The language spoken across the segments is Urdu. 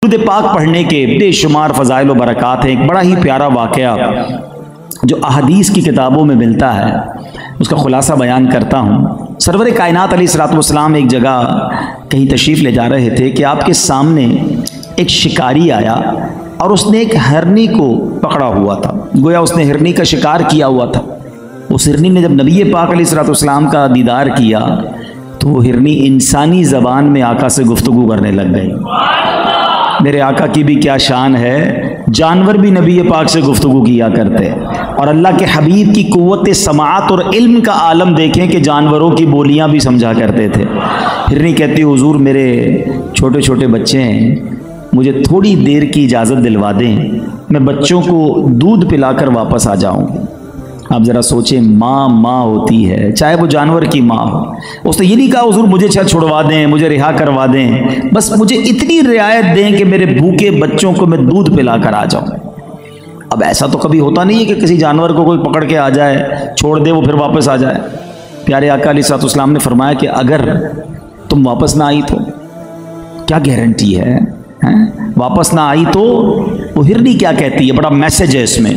درود پاک پڑھنے کے بے شمار فضائل و برکات ہیں۔ ایک بڑا ہی پیارا واقعہ جو احادیث کی کتابوں میں ملتا ہے اس کا خلاصہ بیان کرتا ہوں۔ سرور کائنات علیہ الصلوۃ والسلام ایک جگہ کہیں تشریف لے جا رہے تھے کہ آپ کے سامنے ایک شکاری آیا اور اس نے ایک ہرنی کو پکڑا ہوا تھا، گویا اس نے ہرنی کا شکار کیا ہوا تھا۔ اس ہرنی نے جب نبی پاک علیہ الصلوۃ والسلام کا دیدار کیا تو وہ ہرنی انسانی زبان میں آقا سے گفتگو کرنے لگ گئی۔ میرے آقا کی بھی کیا شان ہے، جانور بھی نبی پاک سے گفتگو کیا کرتے، اور اللہ کے حبیب کی قوت سماعت اور علم کا عالم دیکھیں کہ جانوروں کی بولیاں بھی سمجھا کرتے تھے۔ ہرنی کہتی حضور میرے چھوٹے چھوٹے بچے ہیں، مجھے تھوڑی دیر کی اجازت دلوا دیں، میں بچوں کو دودھ پلا کر واپس آ جاؤں۔ آپ ذرا سوچیں، ماں ہوتی ہے، چاہے وہ جانور کی ماں ہو۔ اس نے یہ نہیں کہا حضور مجھے چھڑوا دیں، مجھے رہا کروا دیں، بس مجھے اتنی رعایت دیں کہ میرے بھوکے بچوں کو میں دودھ پلا کر آ جاؤں۔ اب ایسا تو کبھی ہوتا نہیں ہے کہ کسی جانور کو کوئی پکڑ کے آ جائے، چھوڑ دے وہ پھر واپس آ جائے۔ پیارے آقا علیہ الصلوۃ والسلام نے فرمایا کہ اگر تم واپس نہ آئی تو کیا گارنٹی ہے؟ واپس نہ آئی تو وہ ہرنی کیا کہتی ہے، بڑا میسج ہے اس میں۔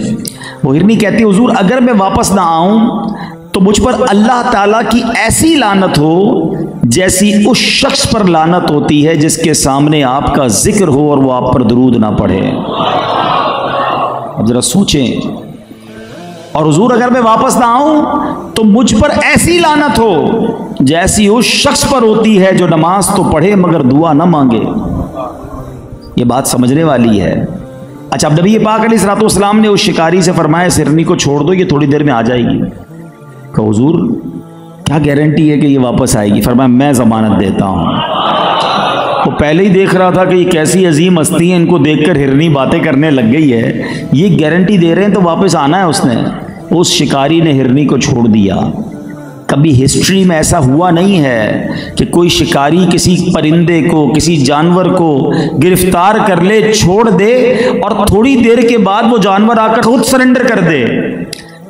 وہ ہرنی کہتی ہے حضور اگر میں واپس نہ آؤں تو مجھ پر اللہ تعالیٰ کی ایسی لعنت ہو جیسی اس شخص پر لعنت ہوتی ہے جس کے سامنے آپ کا ذکر ہو اور وہ آپ پر درود نہ پڑھے۔ اب ذرا سوچیں، اور حضور اگر میں واپس نہ آؤں تو مجھ پر ایسی لعنت ہو جیسی اس شخص پر ہوتی ہے جو نماز تو پڑھے مگر دعا نہ مانگے۔ یہ بات سمجھنے والی ہے۔ اچھا، اب نبی پاک علیہ الصلوۃ والسلام نے اس شکاری سے فرمایا اس ہرنی کو چھوڑ دو، یہ تھوڑی دیر میں آ جائے گی۔ کہ حضور کیا گارنٹی ہے کہ یہ واپس آئے گی؟ فرمایا میں ضمانت دیتا ہوں۔ وہ پہلے ہی دیکھ رہا تھا کہ یہ کیسی عظیم ہستی ہیں، ان کو دیکھ کر ہرنی باتیں کرنے لگ گئی ہے، یہ گارنٹی دے رہے ہیں تو واپس آنا ہے اس نے۔ اس شکاری نے ہرنی کو چھوڑ دیا۔ کبھی ہسٹری میں ایسا ہوا نہیں ہے کہ کوئی شکاری کسی پرندے کو، کسی جانور کو گرفتار کر لے، چھوڑ دے اور تھوڑی دیر کے بعد وہ جانور آ کر خود سرنڈر کر دے۔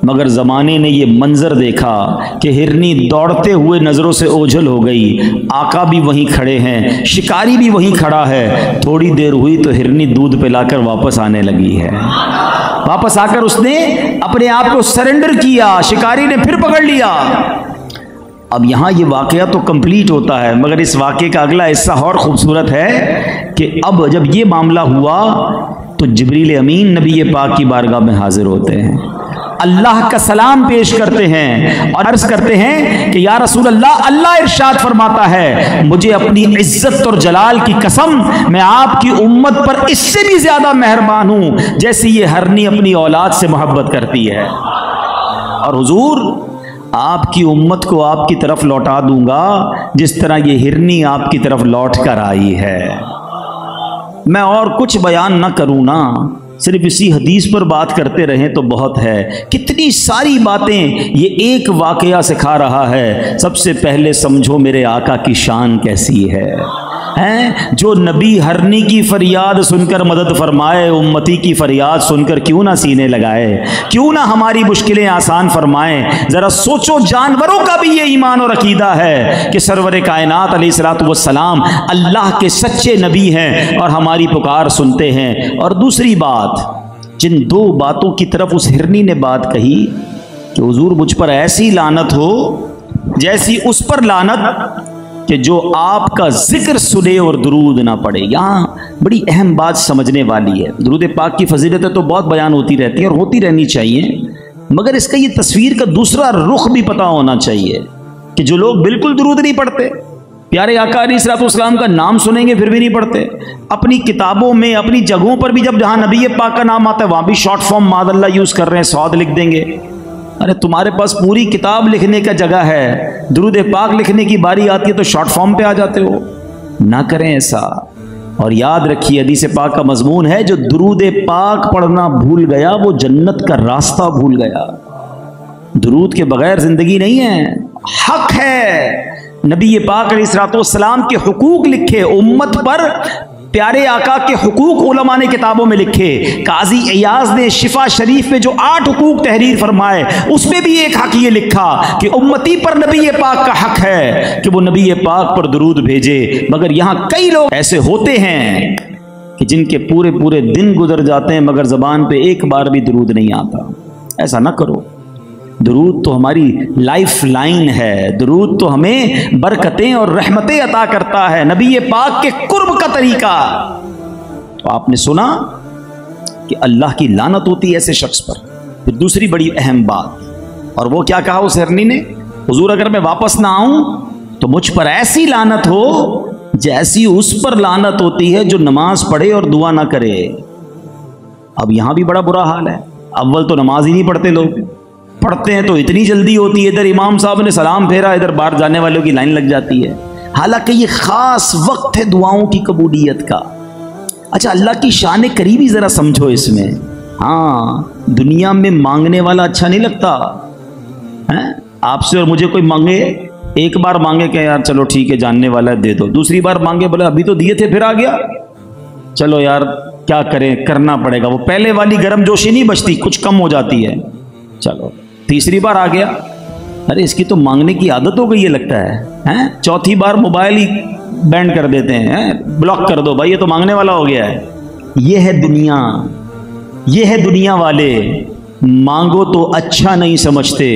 مگر زمانے نے یہ منظر دیکھا کہ ہرنی دوڑتے ہوئے نظروں سے اوجھل ہو گئی، آقا بھی وہیں کھڑے ہیں، شکاری بھی وہیں کھڑا ہے۔ تھوڑی دیر ہوئی تو ہرنی دودھ پلا کر واپس آنے لگی ہے۔ واپس آ کر اس نے اپنے آپ کو سرنڈر کیا، شکاری نے پھر پکڑ لیا۔ اب یہاں یہ واقعہ تو کمپلیٹ ہوتا ہے، مگر اس واقعے کا اگلا حصہ اور خوبصورت ہے کہ اب جب یہ معاملہ ہوا تو جبریل امین نبی پاک کی بارگاہ میں حاضر ہوتے ہیں، اللہ کا سلام پیش کرتے ہیں اور عرض کرتے ہیں کہ یا رسول اللہ، اللہ ارشاد فرماتا ہے مجھے اپنی عزت اور جلال کی قسم میں آپ کی امت پر اس سے بھی زیادہ مہربان ہوں جیسے یہ ہرنی اپنی اولاد سے محبت کرتی ہے، اور حضور آپ کی امت کو آپ کی طرف لوٹا دوں گا جس طرح یہ ہرنی آپ کی طرف لوٹ کر آئی ہے۔ میں اور کچھ بیان نہ کروں نا، صرف اسی حدیث پر بات کرتے رہیں تو بہت ہے۔ کتنی ساری باتیں یہ ایک واقعہ سکھا رہا ہے۔ سب سے پہلے سمجھو میرے آقا کی شان کیسی ہے، جو نبی ہرنی کی فریاد سن کر مدد فرمائے، امتی کی فریاد سن کر کیوں نہ سینے لگائے، کیوں نہ ہماری مشکلیں آسان فرمائے۔ ذرا سوچو، جانوروں کا بھی یہ ایمان اور عقیدہ ہے کہ سرور کائنات علیہ الصلوۃ والسلام اللہ کے سچے نبی ہیں اور ہماری پکار سنتے ہیں۔ اور دوسری بات، جن دو باتوں کی طرف اس ہرنی نے بات کہی کہ حضور مجھ پر ایسی لعنت ہو جیسی اس پر لعنت کہ جو آپ کا ذکر سنے اور درود نہ پڑے۔ یہاں بڑی اہم بات سمجھنے والی ہے۔ درود پاک کی فضیلتیں تو بہت بیان ہوتی رہتی ہیں اور ہوتی رہنی چاہیے، مگر اس کا یہ تصویر کا دوسرا رخ بھی پتہ ہونا چاہیے کہ جو لوگ بالکل درود نہیں پڑھتے، پیارے آقا علیہ الصلوۃ والسلام کا نام سنیں گے پھر بھی نہیں پڑھتے، اپنی کتابوں میں اپنی جگہوں پر بھی جہاں نبی پاک کا نام آتا ہے وہاں بھی شارٹ فارم معاذ اللہ یوز کر رہے ہیں، سعود لکھ دیں گے۔ ارے تمہارے پاس پوری کتاب لکھنے کا جگہ ہے، درود پاک لکھنے کی باری آتی ہے تو شارٹ فارم پہ آ جاتے ہو۔ نہ کریں ایسا، اور یاد رکھیے حدیث پاک کا مضمون ہے جو درود پاک پڑھنا بھول گیا وہ جنت کا راستہ بھول گیا۔ درود کے بغیر زندگی نہیں ہے، حق ہے۔ نبی پاک علیہ الصلوۃ والسلام کے حقوق لکھے امت پر، پیارے آقا کے حقوق علماء نے کتابوں میں لکھے۔ قاضی ایاز نے شفا شریف میں جو 8 حقوق تحریر فرمائے اس میں بھی ایک حق یہ لکھا کہ امتی پر نبی پاک کا حق ہے کہ وہ نبی پاک پر درود بھیجے۔ مگر یہاں کئی لوگ ایسے ہوتے ہیں کہ جن کے پورے پورے دن گزر جاتے ہیں مگر زبان پہ ایک بار بھی درود نہیں آتا. ایسا نہ کرو. درود تو ہماری لائف لائن ہے. درود تو ہمیں برکتیں اور رحمتیں عطا کرتا ہے. نبی پاک کے قرب کا طریقہ. تو آپ نے سنا کہ اللہ کی لعنت ہوتی ہے ایسے شخص پر. پھر دوسری بڑی اہم بات, اور وہ کیا کہا اس ہرنی نے, حضور اگر میں واپس نہ آؤں تو مجھ پر ایسی لعنت ہو جیسی اس پر لعنت ہوتی ہے جو نماز پڑھے اور دعا نہ کرے. اب یہاں بھی بڑا برا حال ہے. اول تو نماز ہی نہیں پڑھتے لوگ, پڑھتے ہیں تو اتنی جلدی ہوتی ہے, ادھر امام صاحب نے سلام پھیرا ادھر باہر جانے والوں کی لائن لگ جاتی ہے. حالانکہ یہ خاص وقت ہے دعاؤں کی قبولیت کا. اچھا اللہ کی شان قریبی ذرا سمجھو اس میں. ہاں دنیا میں مانگنے والا اچھا نہیں لگتا. آپ سے اور مجھے کوئی مانگے, ایک بار مانگے کہ یار چلو ٹھیک ہے جاننے والا ہے دے دو, دوسری بار مانگے بولے ابھی تو دیے تھے پھر آ گیا, چلو یار کیا کریں کرنا پڑے گا. وہ پہلے والی گرم جوشی نہیں بچتی, کچھ کم ہو جاتی ہے. چلو تیسری بار آ گیا, ارے اس کی تو مانگنے کی عادت ہو گئی ہے لگتا ہے. چوتھی بار موبائل ہی بینڈ کر دیتے ہیں, بلاک کر دو بھائی یہ تو مانگنے والا ہو گیا ہے. یہ ہے دنیا, یہ ہے دنیا والے. مانگو تو اچھا نہیں سمجھتے.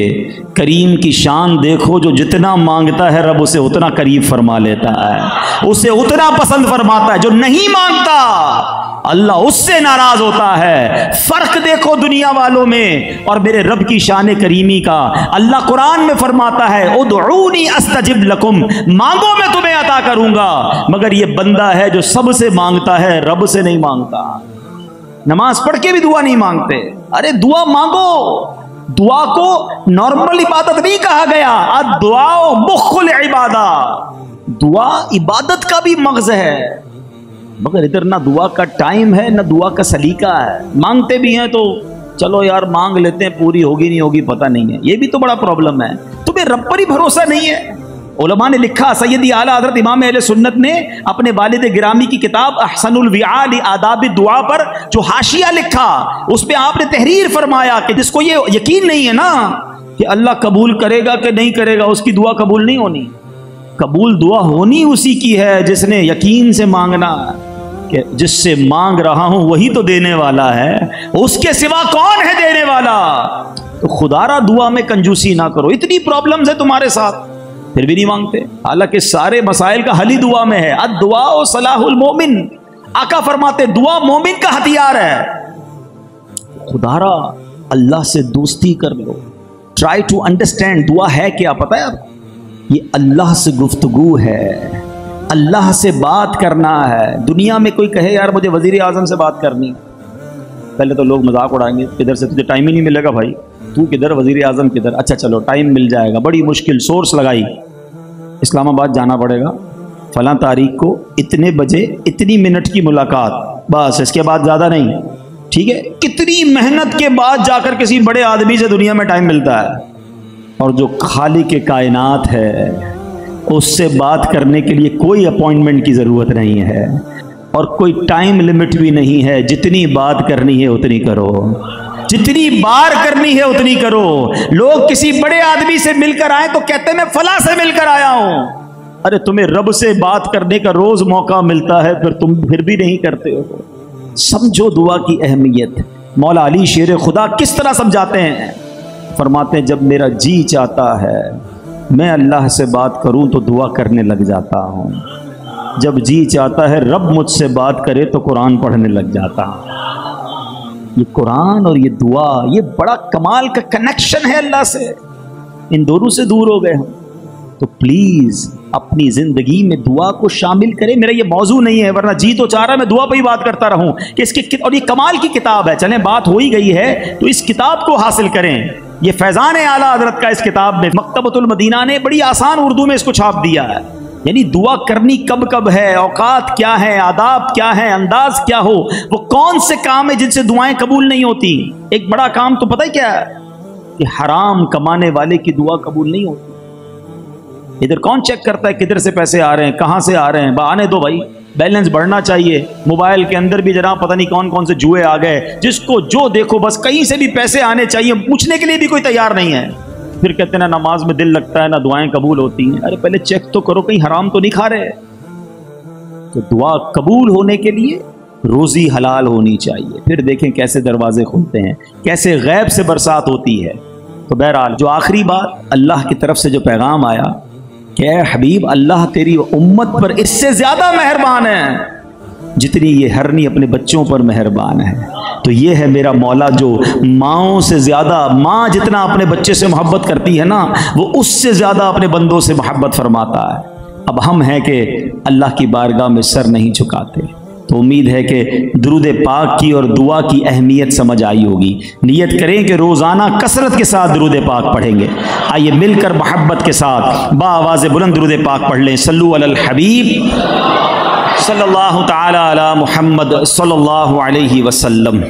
کریم کی شان دیکھو, جو جتنا مانگتا ہے رب اسے اتنا قریب فرما لیتا ہے, اسے اتنا پسند فرماتا ہے. جو نہیں مانگتا اللہ اس سے ناراض ہوتا ہے. فرق دیکھو دنیا والوں میں اور میرے رب کی شان کریمی کا. اللہ قرآن میں فرماتا ہے ادعونی استجب لکم, مانگو میں تمہیں عطا کروں گا. مگر یہ بندہ ہے جو سب سے مانگتا ہے رب سے نہیں مانگتا. نماز پڑھ کے بھی دعا نہیں مانگتے. ارے دعا مانگو, دعا کو نارمل عبادت نہیں کہا گیا. الدعاء مخ العبادہ, دعا عبادت کا بھی مغز ہے. مگر ادھر نہ دعا کا ٹائم ہے نہ دعا کا سلیقہ ہے. مانگتے بھی ہیں تو چلو یار مانگ لیتے ہیں, پوری ہوگی نہیں ہوگی پتہ نہیں ہے. یہ بھی تو بڑا پرابلم ہے. تمہیں رب پر ہی بھروسہ نہیں ہے. علماء نے لکھا, سیدی اعلیٰ حضرت امام اہل سنت نے اپنے والد گرامی کی کتاب احسن الوعاء لآداب الدعاء پر جو حاشیہ لکھا اس پہ آپ نے تحریر فرمایا کہ جس کو یہ یقین نہیں ہے نا کہ اللہ قبول کرے گا کہ نہیں کرے گا, اس کی دعا قبول نہیں ہونی. قبول دعا ہونی اسی کی ہے جس نے یقین سے مانگنا کہ جس سے مانگ رہا ہوں وہی تو دینے والا ہے, اس کے سوا کون ہے دینے والا. تو خدا را دعا میں کنجوسی نہ کرو. اتنی پرابلمز ہے تمہارے ساتھ پھر بھی نہیں مانگتے. حالانکہ سارے مسائل کا حل ہی دعا میں ہے. الدعاء صلاح المومن, آقا فرماتے دعا مومن کا ہتھیار ہے. خدا را اللہ سے دوستی کر لو. ٹرائی ٹو انڈرسٹینڈ دعا ہے کیا پتہ ہے آپ, یہ اللہ سے گفتگو ہے, اللہ سے بات کرنا ہے. دنیا میں کوئی کہے یار مجھے وزیر اعظم سے بات کرنی, پہلے تو لوگ مذاق اڑائیں گے, ادھر سے تجھے ٹائم ہی نہیں ملے گا بھائی, تو کدھر وزیر اعظم کدھر. اچھا چلو ٹائم مل جائے گا, بڑی مشکل سورس لگائی, اسلام آباد جانا پڑے گا فلاں تاریخ کو اتنے بجے اتنی منٹ کی ملاقات, بس اس کے بعد زیادہ نہیں. ٹھیک ہے, کتنی محنت کے بعد جا کر کسی بڑے آدمی سے دنیا میں ٹائم ملتا ہے. اور جو خالق کائنات ہے اس سے بات کرنے کے لیے کوئی اپوائنٹمنٹ کی ضرورت نہیں ہے اور کوئی ٹائم لمٹ بھی نہیں ہے. جتنی بات کرنی ہے اتنی کرو, جتنی بار کرنی ہے اتنی کرو. لوگ کسی بڑے آدمی سے مل کر آئے تو کہتے ہیں میں فلاں سے مل کر آیا ہوں. ارے تمہیں رب سے بات کرنے کا روز موقع ملتا ہے, تم پھر بھی نہیں کرتے ہو. سمجھو دعا کی اہمیت. مولا علی شیر خدا کس طرح سمجھاتے ہیں, فرماتے ہیں جب میرا جی چاہتا ہے میں اللہ سے بات کروں تو دعا کرنے لگ جاتا ہوں. جب جی چاہتا ہے رب مجھ سے بات کرے تو قرآن پڑھنے لگ جاتا ہوں. یہ قرآن اور یہ دعا, یہ بڑا کمال کا کنیکشن ہے اللہ سے. ان دونوں سے دور ہو گئے ہم. تو پلیز اپنی زندگی میں دعا کو شامل کریں. میرا یہ موضوع نہیں ہے, ورنہ جی تو چاہ رہا ہے میں دعا پہ ہی بات کرتا رہوں کہ اس کی, اور یہ کمال کی کتاب ہے. چلیں بات ہو ہی گئی ہے تو اس کتاب کو حاصل کریں. یہ فیضان اعلیٰ حضرت کا اس کتاب میں مکتبۃ المدینہ نے بڑی آسان اردو میں اس کو چھاپ دیا ہے. یعنی دعا کرنی کب کب ہے, اوقات کیا ہیں, آداب کیا ہیں, انداز کیا ہو, وہ کون سے کام ہیں جن سے دعائیں قبول نہیں ہوتی. ایک بڑا کام تو پتہ ہے کیا ہے, کہ حرام کمانے والے کی دعا قبول نہیں ہوتی. ادھر کون چیک کرتا ہے کدھر سے پیسے آ رہے ہیں, کہاں سے آ رہے ہیں. آنے دو بھائی, بیلنس بڑھنا چاہیے. موبائل کے اندر بھی جناب پتہ نہیں کون کون سے جوئے آ گئے, جس کو جو دیکھو بس کہیں سے بھی پیسے آنے چاہیے, پوچھنے کے لیے بھی کوئی تیار نہیں ہے. پھر کہتے ہیں نا نماز میں دل لگتا ہے, نہ دعائیں قبول ہوتی ہیں. ارے پہلے چیک تو کرو کہیں حرام تو نہیں کھا رہے. تو دعا قبول ہونے کے لیے روزی حلال ہونی چاہیے، پھر دیکھیں کیسے دروازے کھلتے ہیں، کیسے غیب سے برسات ہوتی ہے۔ تو بہرحال جو آخری بات اللہ کی طرف سے جو پیغام آیا کہ اے حبیب، اللہ تیری امت پر اس سے زیادہ مہربان ہے جتنی یہ ہرنی اپنے بچوں پر مہربان ہے۔ تو یہ ہے میرا مولا جو ماؤں سے زیادہ، ماں جتنا اپنے بچے سے محبت کرتی ہے نا، وہ اس سے زیادہ اپنے بندوں سے محبت فرماتا ہے۔ اب ہم ہیں کہ اللہ کی بارگاہ میں سر نہیں جھکاتے۔ تو امید ہے کہ درود پاک کی اور دعا کی اہمیت سمجھ آئی ہوگی۔ نیت کریں کہ روزانہ کثرت کے ساتھ درود پاک پڑھیں گے۔ آئیے مل کر محبت کے ساتھ بآواز بلند درود پاک پڑھ لیں۔ صلو علی الحبیب صلی اللہ تعالی علی محمد صلی اللہ علیہ وسلم۔